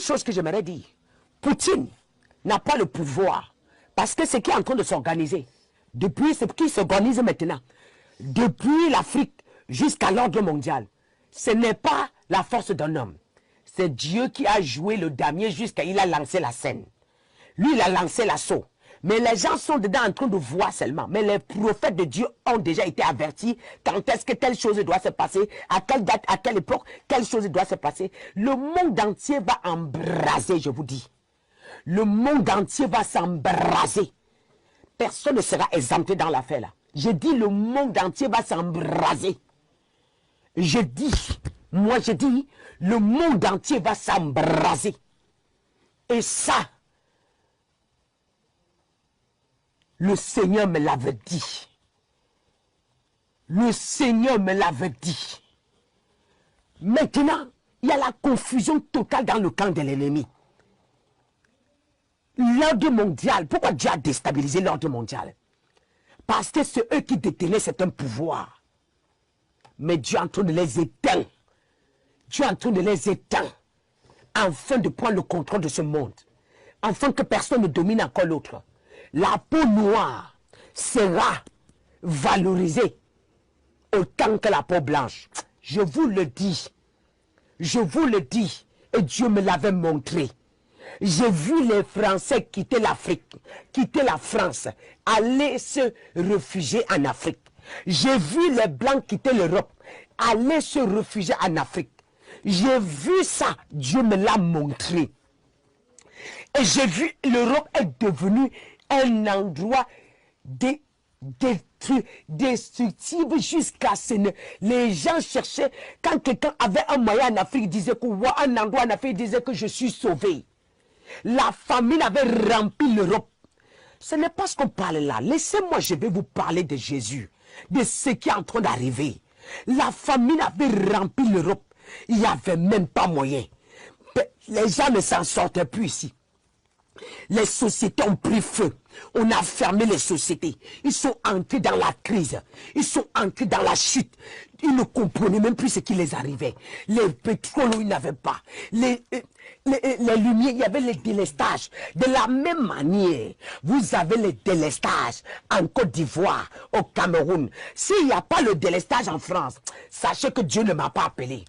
chose que j'aimerais dire. Poutine n'a pas le pouvoir. Parce que ce qui est en train de s'organiser, depuis ce qui s'organise maintenant, depuis l'Afrique jusqu'à l'ordre mondial, ce n'est pas la force d'un homme. C'est Dieu qui a joué le damier jusqu'à il a lancé la scène. Lui, il a lancé l'assaut. Mais les gens sont dedans en train de voir seulement. Mais les prophètes de Dieu ont déjà été avertis quand est-ce que telle chose doit se passer, à quelle date, à quelle époque, quelle chose doit se passer. Le monde entier va embraser, je vous dis. Le monde entier va s'embraser. Personne ne sera exempté dans l'affaire là. Je dis le monde entier va s'embraser. Je dis, moi je dis, le monde entier va s'embraser. Et ça, le Seigneur me l'avait dit. Le Seigneur me l'avait dit. Maintenant, il y a la confusion totale dans le camp de l'ennemi. L'ordre mondial, pourquoi Dieu a déstabilisé l'ordre mondial? Parce que c'est eux qui détenaient certains pouvoirs. Mais Dieu est en train de les éteindre. Dieu est en train de les éteindre. Afin de prendre le contrôle de ce monde. Afin que personne ne domine encore l'autre. La peau noire sera valorisée autant que la peau blanche. Je vous le dis. Je vous le dis. Et Dieu me l'avait montré. J'ai vu les Français quitter l'Afrique, quitter la France, aller se réfugier en Afrique. J'ai vu les Blancs quitter l'Europe, aller se réfugier en Afrique. J'ai vu ça, Dieu me l'a montré. Et j'ai vu l'Europe est devenue un endroit destructif jusqu'à ce que les gens cherchaient. Quand quelqu'un avait un moyen en Afrique, il disait que un endroit en Afrique, il disait que je suis sauvé. La famine avait rempli l'Europe. Ce n'est pas ce qu'on parle là. Laissez-moi, je vais vous parler de Jésus, de ce qui est en train d'arriver. La famine avait rempli l'Europe. Il n'y avait même pas moyen. Les gens ne s'en sortaient plus ici. Les sociétés ont pris feu. On a fermé les sociétés. Ils sont entrés dans la crise. Ils sont entrés dans la chute. Ils ne comprenaient même plus ce qui les arrivait. Les pétroles, ils n'avaient pas. Les lumières, il y avait les délestages. De la même manière, vous avez les délestages en Côte d'Ivoire, au Cameroun. S'il n'y a pas le délestage en France, sachez que Dieu ne m'a pas appelé.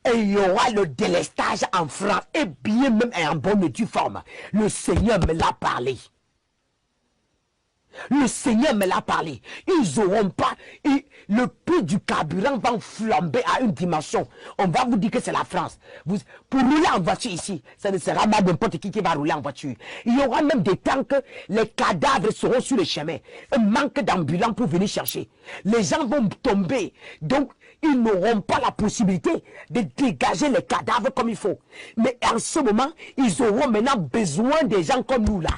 Et il y aura le délestage en France, et bien même en bonne et due forme. Le Seigneur me l'a parlé. Le Seigneur me l'a parlé. Ils n'auront pas. Le prix du carburant va flamber à une dimension. On va vous dire que c'est la France. Pour rouler en voiture ici, ça ne sera pas n'importe qui va rouler en voiture. Il y aura même des temps que les cadavres seront sur le chemin. Un manque d'ambulants pour venir chercher. Les gens vont tomber. Donc, ils n'auront pas la possibilité de dégager les cadavres comme il faut. Mais en ce moment, ils auront maintenant besoin des gens comme nous là.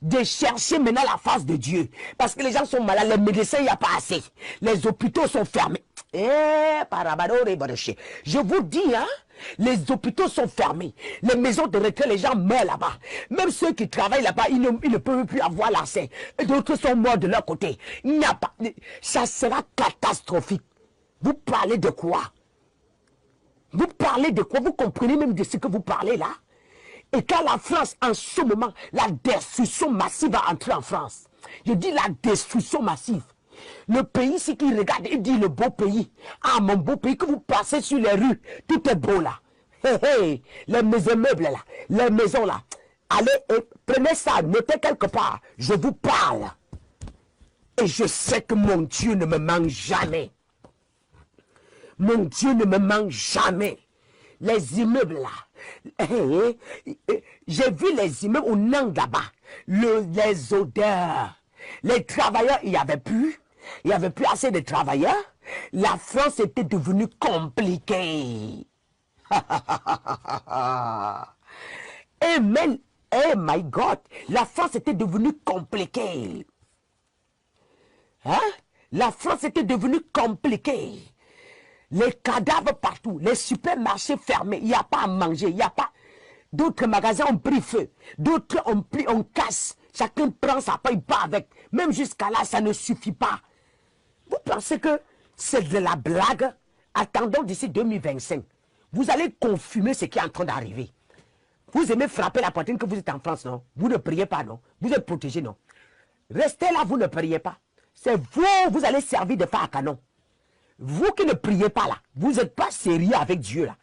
De chercher maintenant la face de Dieu. Parce que les gens sont malades, les médecins, il n'y a pas assez. Les hôpitaux sont fermés. Je vous dis, hein, les hôpitaux sont fermés. Les maisons de retraite, les gens meurent là-bas. Même ceux qui travaillent là-bas, ils ne peuvent plus avoir l'accès. D'autres sont morts de leur côté. Il n'y a pas. Ça sera catastrophique. Vous parlez de quoi? Vous parlez de quoi? Vous comprenez même de ce que vous parlez là? Et quand la France, en ce moment, la destruction massive va entrer en France. Je dis la destruction massive. Le pays, c'est qu'il regarde, il dit le beau pays. Ah, mon beau pays, que vous passez sur les rues, tout est beau là. Hey, hey, les meubles là, les maisons là. Allez, et prenez ça, notez quelque part. Je vous parle. Et je sais que mon Dieu ne me manque jamais. Mon Dieu ne me manque jamais. Les immeubles là. J'ai vu les immeubles au Nang là-bas. Les odeurs. Les travailleurs, il n'y avait plus. Il n'y avait plus assez de travailleurs. La France était devenue compliquée. Amen. Oh my God. La France était devenue compliquée. Hein? La France était devenue compliquée. Les cadavres partout, les supermarchés fermés, il n'y a pas à manger, il n'y a pas. D'autres magasins ont pris feu, d'autres ont pris, on casse. Chacun prend sa paille, pas avec. Même jusqu'à là, ça ne suffit pas. Vous pensez que c'est de la blague? Attendons d'ici 2025. Vous allez confumer ce qui est en train d'arriver. Vous aimez frapper la poitrine que vous êtes en France, non? Vous ne priez pas, non? Vous êtes protégé, non? Restez là, vous ne priez pas. C'est vous, vous allez servir de phare à canon. Vous qui ne priez pas là, vous n'êtes pas sérieux avec Dieu là.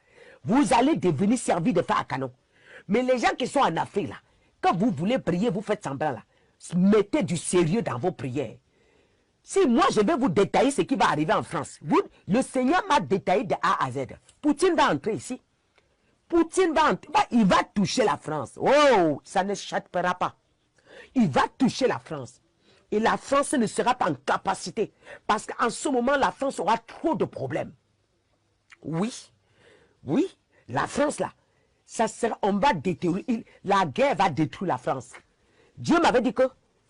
Vous allez devenir servi de phare à canon. Mais les gens qui sont en Afrique là, quand vous voulez prier, vous faites semblant là. Mettez du sérieux dans vos prières. Si moi je vais vous détailler ce qui va arriver en France, le Seigneur m'a détaillé de A à Z. Poutine va entrer ici. Poutine va entrer, il va toucher la France. Oh, ça ne châtera pas. Il va toucher la France. Et la France ne sera pas en capacité. Parce qu'en ce moment, la France aura trop de problèmes. Oui, oui, la France là, ça sera, on va détruire, la guerre va détruire la France. Dieu m'avait dit que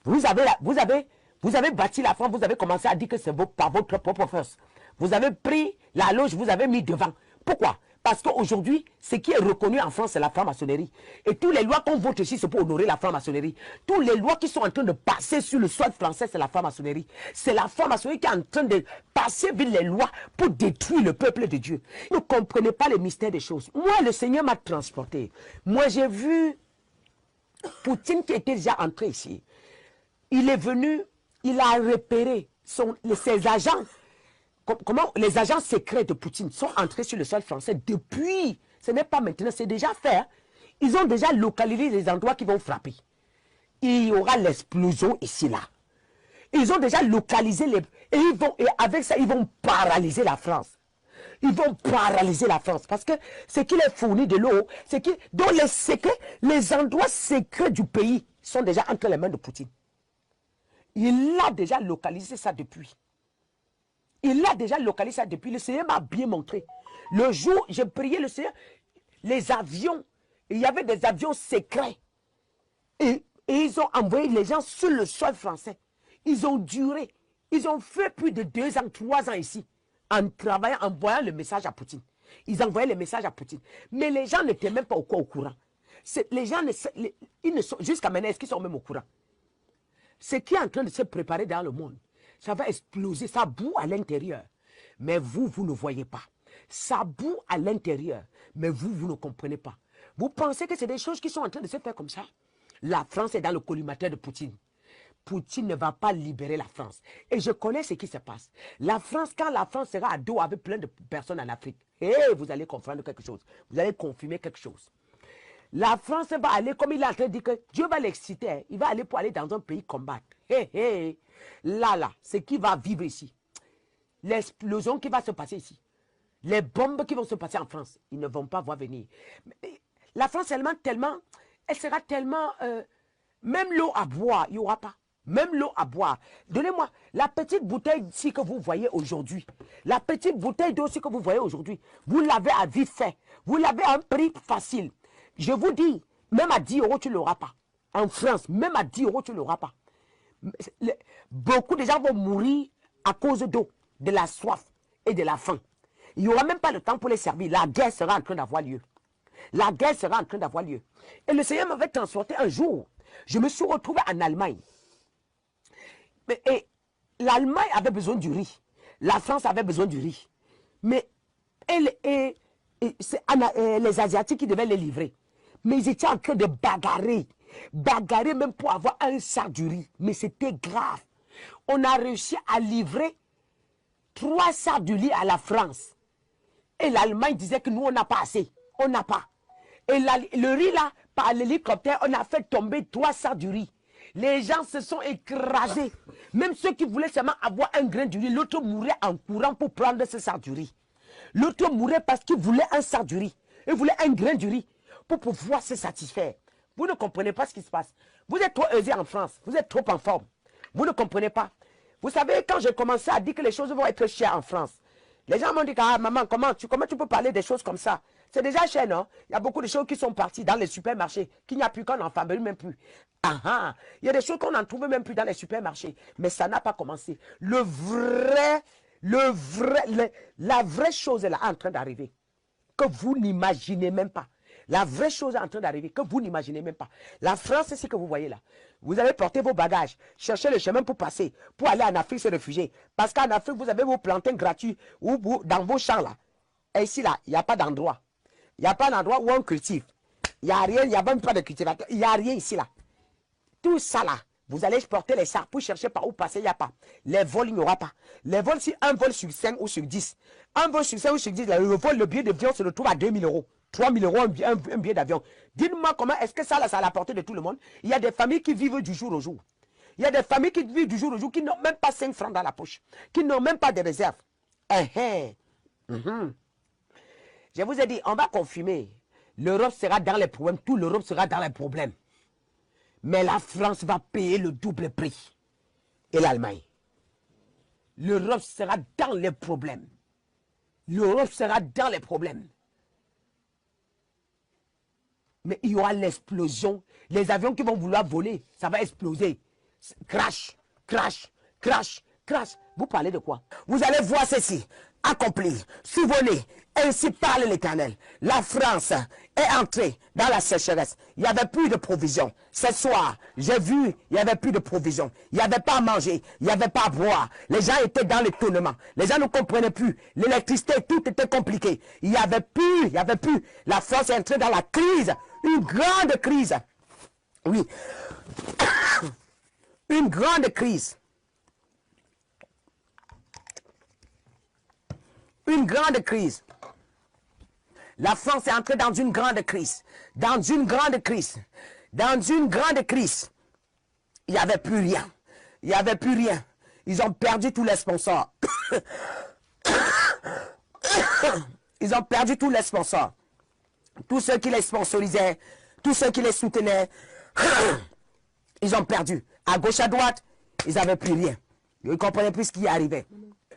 vous avez bâti la France, vous avez commencé à dire que c'est par votre propre force. Vous avez pris la loge, vous avez mis devant. Pourquoi? Parce qu'aujourd'hui, ce qui est reconnu en France, c'est la franc-maçonnerie. Et toutes les lois qu'on vote ici, c'est pour honorer la franc-maçonnerie. Toutes les lois qui sont en train de passer sur le sol français, c'est la franc-maçonnerie. C'est la franc-maçonnerie qui est en train de passer vite les lois pour détruire le peuple de Dieu. Vous ne comprenez pas le mystère des choses. Moi, le Seigneur m'a transporté. Moi, j'ai vu Poutine qui était déjà entré ici. Il est venu, il a repéré ses agents. Comment les agents secrets de Poutine sont entrés sur le sol français depuis, ce n'est pas maintenant, c'est déjà fait. Hein. Ils ont déjà localisé les endroits qui vont frapper. Il y aura l'explosion ici, là. Ils ont déjà localisé les... Et avec ça, ils vont paralyser la France. Ils vont paralyser la France. Parce que ce qui les fournit de l'eau, c'est que dans les secrets, les endroits secrets du pays sont déjà entre les mains de Poutine. Il a déjà localisé ça depuis. Il a déjà localisé ça depuis. Le Seigneur m'a bien montré. Le jour, j'ai prié le Seigneur, les avions, il y avait des avions secrets. Et ils ont envoyé les gens sur le sol français. Ils ont duré. Ils ont fait plus de 2 ans, 3 ans ici. En travaillant, en envoyant le message à Poutine. Ils envoyaient le message à Poutine. Mais les gens n'étaient même pas au courant. Les gens, ils ne sont, jusqu'à maintenant, est-ce qu'ils sont même au courant? Ce qui est en train de se préparer dans le monde, ça va exploser, ça boue à l'intérieur. Mais vous, vous ne voyez pas. Ça boue à l'intérieur, mais vous, vous ne comprenez pas. Vous pensez que c'est des choses qui sont en train de se faire comme ça? La France est dans le collimateur de Poutine. Poutine ne va pas libérer la France. Et je connais ce qui se passe. La France, quand la France sera à dos avec plein de personnes en Afrique, vous allez comprendre quelque chose. Vous allez confirmer quelque chose. La France va aller, comme il a en train de dire que Dieu va l'exciter. Hein. Il va aller pour aller dans un pays combattre. Là, ce qui va vivre ici. L'explosion qui va se passer ici. Les bombes qui vont se passer en France. Ils ne vont pas voir venir. La France elle sera tellement... même l'eau à boire, il n'y aura pas. Même l'eau à boire. Donnez-moi la petite bouteille ici que vous voyez aujourd'hui. La petite bouteille d'eau que vous voyez aujourd'hui. Vous l'avez à vite fait. Vous l'avez à un prix facile. Je vous dis, même à 10 euros, tu ne l'auras pas. En France, même à 10 euros, tu ne l'auras pas. Beaucoup de gens vont mourir à cause d'eau, de la soif et de la faim. Il n'y aura même pas le temps pour les servir. La guerre sera en train d'avoir lieu. La guerre sera en train d'avoir lieu. Et le Seigneur m'avait transporté un jour. Je me suis retrouvé en Allemagne. Et l'Allemagne avait besoin du riz. La France avait besoin du riz. Mais c'est les Asiatiques qui devaient les livrer. Mais ils étaient en train de bagarrer. Bagarrer même pour avoir un sac du riz. Mais c'était grave. On a réussi à livrer 3 sacs du riz à la France. Et l'Allemagne disait que nous, on n'a pas assez. On n'a pas. Et le riz là, par l'hélicoptère, on a fait tomber 3 sacs du riz. Les gens se sont écrasés. Même ceux qui voulaient seulement avoir un grain du riz, l'autre mourait en courant pour prendre ce sac du riz. L'autre mourait parce qu'il voulait un sac du riz. Il voulait un grain du riz pour pouvoir se satisfaire. Vous ne comprenez pas ce qui se passe. Vous êtes trop aisés en France. Vous êtes trop en forme. Vous ne comprenez pas. Vous savez, quand j'ai commencé à dire que les choses vont être chères en France, les gens m'ont dit, ah maman, comment tu peux parler des choses comme ça? C'est déjà cher, non? Il y a beaucoup de choses qui sont parties dans les supermarchés, qu'il n'y a plus, qu'on n'en fabrique même plus. Ah, il y a des choses qu'on n'en trouve même plus dans les supermarchés. Mais ça n'a pas commencé. La vraie chose est là en train d'arriver. Que vous n'imaginez même pas. La vraie chose est en train d'arriver, que vous n'imaginez même pas. La France, c'est ce que vous voyez là. Vous allez porter vos bagages, chercher le chemin pour passer, pour aller en Afrique se réfugier. Parce qu'en Afrique, vous avez vos plantains gratuits ou dans vos champs là. Et ici là, il n'y a pas d'endroit. Il n'y a pas d'endroit où on cultive. Il n'y a rien, il n'y a même pas de cultivateur. Il n'y a rien ici là. Tout ça là, vous allez porter les sacs pour chercher par où passer, il n'y a pas. Les vols, il n'y aura pas. Les vols, si un vol sur 5 ou sur 10. Un vol sur 5 ou sur 10, le vol, le billet d'avion se retrouve à 2000 euros. 3000 euros, un billet d'avion. Dites-moi comment est-ce que ça là, ça à la portée de tout le monde? Il y a des familles qui vivent du jour au jour. Il y a des familles qui vivent du jour au jour, qui n'ont même pas 5 francs dans la poche. Qui n'ont même pas de réserve. Je vous ai dit, on va confirmer. L'Europe sera dans les problèmes. Tout l'Europe sera dans les problèmes. Mais la France va payer le double prix. Et l'Allemagne. L'Europe sera dans les problèmes. L'Europe sera dans les problèmes. Mais il y aura l'explosion. Les avions qui vont vouloir voler, ça va exploser. Crash, crash, crash, crash. Vous parlez de quoi? Vous allez voir ceci accompli, survolé. Ainsi parle l'Éternel. La France est entrée dans la sécheresse. Il n'y avait plus de provisions. Ce soir, j'ai vu, il n'y avait plus de provisions. Il n'y avait pas à manger, il n'y avait pas à boire. Les gens étaient dans l'étonnement. Les gens ne comprenaient plus. L'électricité, tout était compliqué. Il n'y avait plus. La France est entrée dans la crise. Une grande crise. Oui. Une grande crise. Une grande crise. La France est entrée dans une grande crise. Dans une grande crise. Dans une grande crise. Il n'y avait plus rien. Il n'y avait plus rien. Ils ont perdu tous les sponsors. Ils ont perdu tous les sponsors. Tous ceux qui les sponsorisaient, tous ceux qui les soutenaient, ils ont perdu. À gauche, à droite, ils n'avaient plus rien. Ils ne comprenaient plus ce qui arrivait.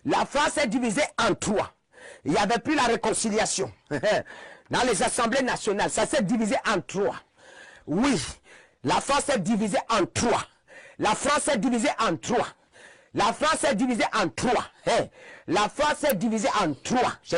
La France est divisée en trois. Il n'y avait plus la réconciliation. Dans les assemblées nationales, ça s'est divisé en trois. Oui, la France est divisée en trois. La France est divisée en trois. La France est divisée en trois. La France est divisée en trois. J'ai dit